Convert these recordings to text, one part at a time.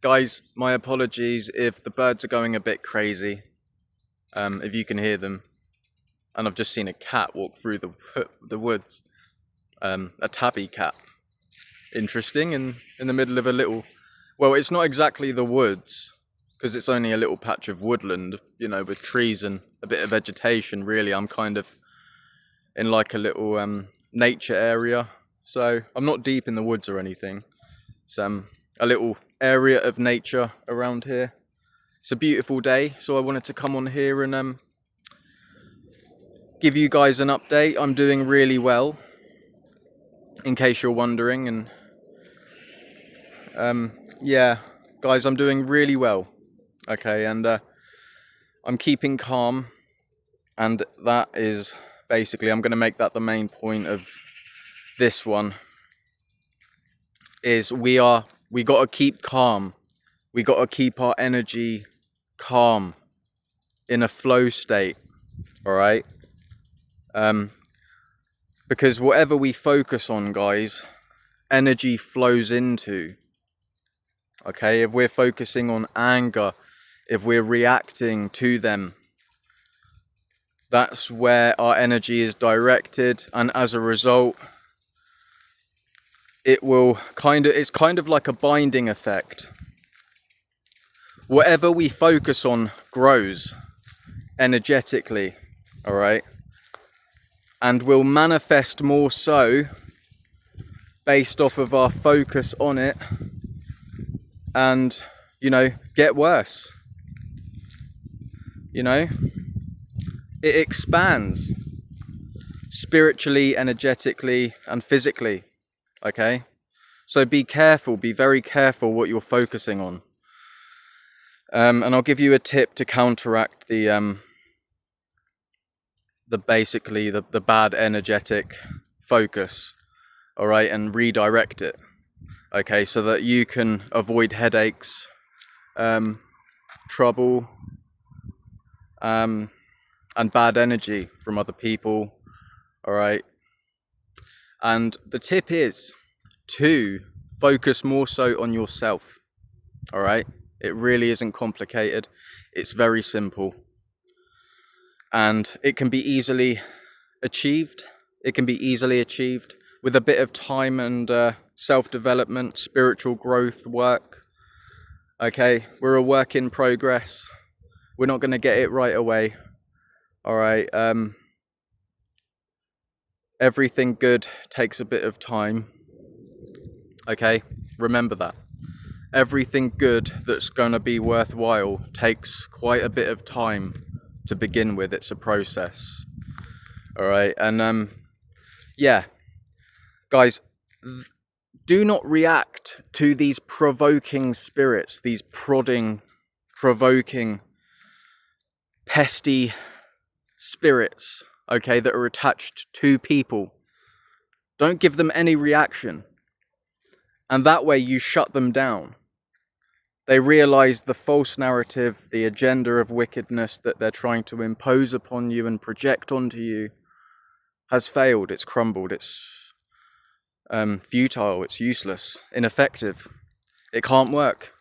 Guys, my apologies if the birds are going a bit crazy, if you can hear them. And I've just seen a cat walk through the woods. A tabby cat. Interesting, in the middle of a little... Well, it's not exactly the woods, because it's only a little patch of woodland, you know, with trees and a bit of vegetation, really. I'm kind of in like a little nature area. So, I'm not deep in the woods or anything. It's a little area of nature around here. It's a beautiful day, so I wanted to come on here and give you guys an update. I'm doing really well, in case you're wondering, and yeah, guys, I'm doing really well. Okay, and I'm keeping calm, and that is basically, I'm going to make that the main point of this one, is we got to keep calm. We got to keep our energy calm, in a flow state, all right? Because whatever we focus on, guys, energy flows into. Okay, if we're focusing on anger, if we're reacting to them, that's where our energy is directed, and as a result, it's kind of like a binding effect. Whatever we focus on grows energetically, all right? And will manifest more so based off of our focus on it, and, you know, get worse. You know, it expands spiritually, energetically, and physically. Okay, so be careful, be very careful what you're focusing on. And I'll give you a tip to counteract the bad energetic focus, all right, and redirect it. Okay, so that you can avoid headaches, trouble, and bad energy from other people, all right? And the tip is to focus more so on yourself, all right? It really isn't complicated. It's very simple. And it can be easily achieved. It can be easily achieved with a bit of time and self-development, spiritual growth work. Okay, we're a work in progress. We're not going to get it right away. All right. Everything good takes a bit of time. Okay, remember that. Everything good that's going to be worthwhile takes quite a bit of time to begin with. It's a process. All right, and yeah, guys, do not react to these provoking spirits, these prodding, provoking, pesty spirits, okay, that are attached to people. Don't give them any reaction. And that way you shut them down. They realize the false narrative, the agenda of wickedness that they're trying to impose upon you and project onto you has failed. It's crumbled. It's futile. It's useless. Ineffective. It can't work.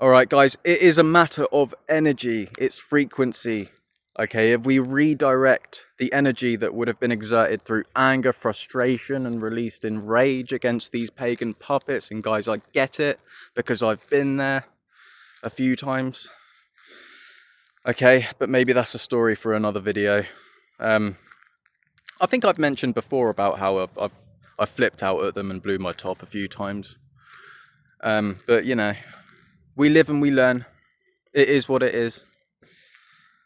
All right, guys, it is a matter of energy. It's frequency. Okay, if we redirect the energy that would have been exerted through anger, frustration, and released in rage against these pagan puppets, and guys, I get it, because I've been there a few times. Okay, but maybe that's a story for another video. I think I've mentioned before about how I've flipped out at them and blew my top a few times. But, you know, we live and we learn. It is what it is.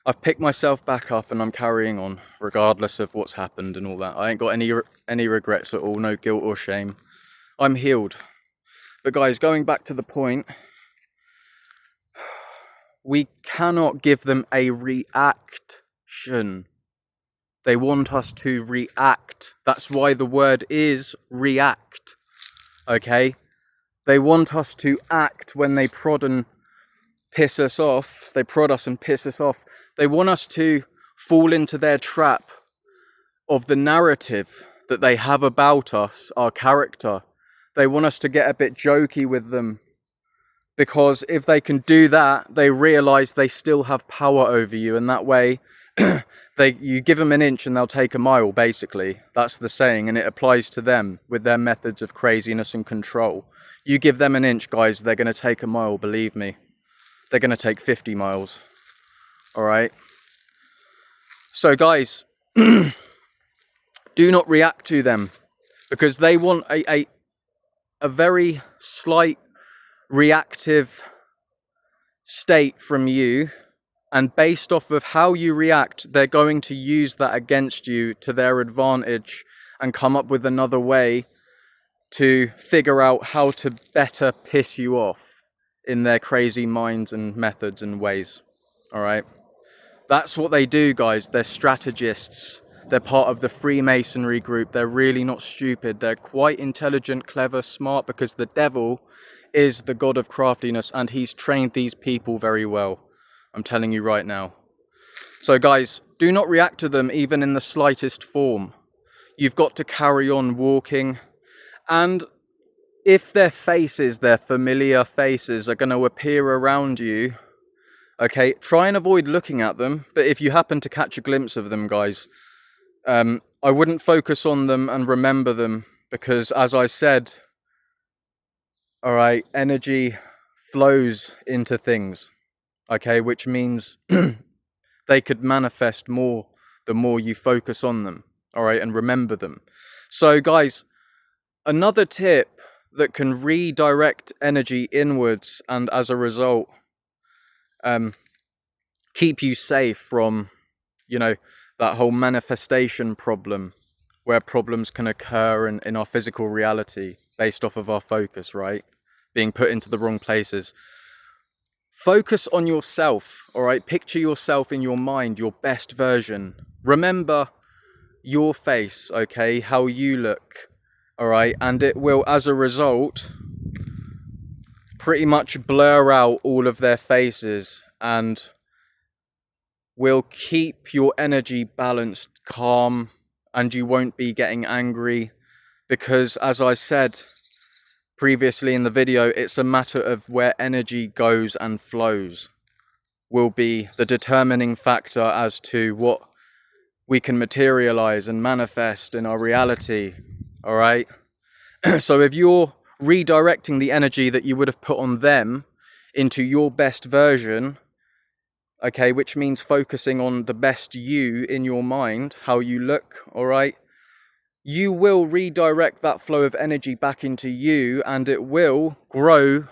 I've picked myself back up and I'm carrying on, regardless of what's happened and all that. I ain't got any regrets at all, no guilt or shame. I'm healed. But guys, going back to the point, we cannot give them a reaction. They want us to react. That's why the word is react. Okay? They want us to act when they prod and piss us off. They prod us and piss us off. They want us to fall into their trap of the narrative that they have about us, our character. They want us to get a bit jokey with them. Because if they can do that, they realize they still have power over you, and that way you give them an inch and they'll take a mile, basically. That's the saying, and it applies to them with their methods of craziness and control. You give them an inch, guys, they're going to take a mile, believe me. They're going to take 50 miles. All right? So, guys, do not react to them, because they want a very slight reactive state from you, and based off of how you react, they're going to use that against you to their advantage and come up with another way to figure out how to better piss you off in their crazy minds and methods and ways. All right? That's what they do, guys. They're strategists. They're part of the Freemasonry group. They're really not stupid. They're quite intelligent, clever, smart, because the devil is the god of craftiness, and he's trained these people very well. I'm telling you right now. So, guys, do not react to them even in the slightest form. You've got to carry on walking. And if their faces, their familiar faces, are going to appear around you, okay, try and avoid looking at them. But if you happen to catch a glimpse of them, guys, I wouldn't focus on them and remember them, because, as I said, all right, energy flows into things, okay, which means they could manifest more the more you focus on them, all right, and remember them. So, guys, another tip that can redirect energy inwards and, as a result, keep you safe from, that whole manifestation problem, where problems can occur in our physical reality based off of our focus, right? Being put into the wrong places. Focus on yourself, all right? Picture yourself in your mind, your best version. Remember your face, okay? How you look, all right? And it will, as a result, pretty much blur out all of their faces and will keep your energy balanced, calm, and you won't be getting angry, because, as I said previously in the video, it's a matter of where energy goes and flows will be the determining factor as to what we can materialize and manifest in our reality, all right? So if you're redirecting the energy that you would have put on them into your best version, okay, which means focusing on the best you in your mind, how you look, all right, you will redirect that flow of energy back into you, and it will grow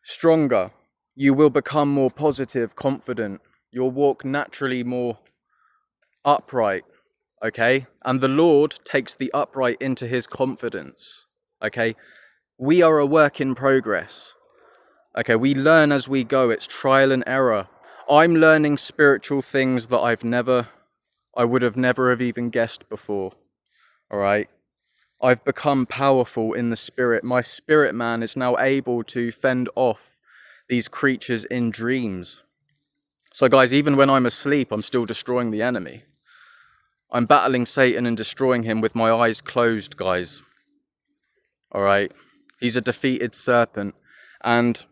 stronger. You will become more positive, confident. You'll walk naturally more upright, okay? And the Lord takes the upright into his confidence, okay? We are a work in progress, okay? We learn as we go. It's trial and error. I'm learning spiritual things that I would have never have even guessed before. All right, I've become powerful in the spirit. My spirit man is now able to fend off these creatures in dreams. So, guys, even when I'm asleep, I'm still destroying the enemy. I'm battling Satan and destroying him with my eyes closed, guys. All right, he's a defeated serpent. And,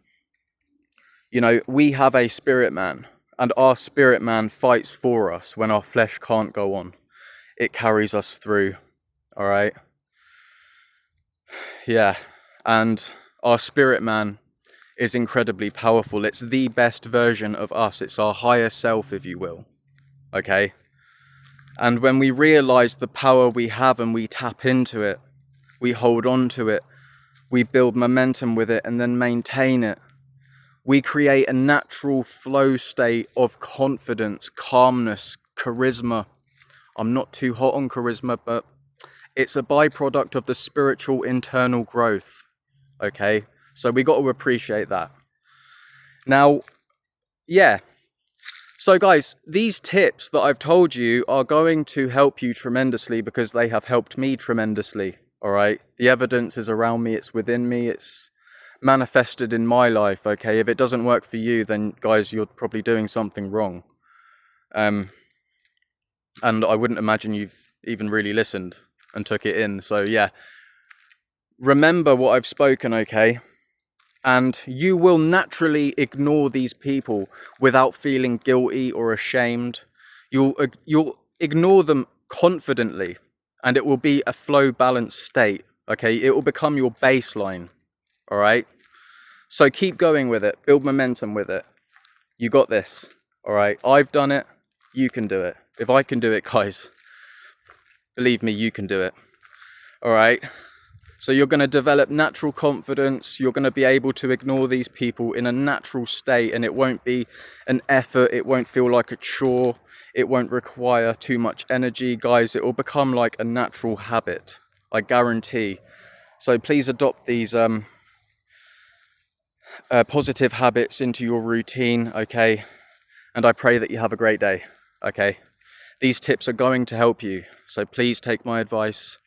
we have a spirit man, and our spirit man fights for us when our flesh can't go on. It carries us through. All right. Yeah. And our spirit man is incredibly powerful. It's the best version of us. It's our higher self, if you will. Okay. And when we realize the power we have and we tap into it, we hold on to it, we build momentum with it and then maintain it. We create a natural flow state of confidence, calmness, charisma. I'm not too hot on charisma, but it's a byproduct of the spiritual internal growth, okay? So we got to appreciate that. Now, yeah. So guys, these tips that I've told you are going to help you tremendously, because they have helped me tremendously, all right? The evidence is around me, it's within me, it's manifested in my life, okay? If it doesn't work for you, then guys, you're probably doing something wrong. And I wouldn't imagine you've even really listened and took it in. So yeah, remember what I've spoken, okay? And you will naturally ignore these people without feeling guilty or ashamed. You'll ignore them confidently, and it will be a flow balanced state. Okay, it will become your baseline. All right. So keep going with it. Build momentum with it. You got this. All right. I've done it. You can do it. If I can do it, guys, believe me, you can do it. All right. So you're going to develop natural confidence. You're going to be able to ignore these people in a natural state, and it won't be an effort. It won't feel like a chore. It won't require too much energy, guys. It will become like a natural habit. I guarantee. So please adopt these positive habits into your routine, okay? And I pray that you have a great day, okay? These tips are going to help you. So please take my advice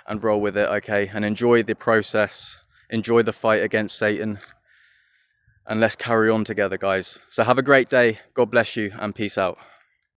and roll with it, okay? And enjoy the process, enjoy the fight against Satan, and let's carry on together, guys. So have a great day, God bless you, and peace out.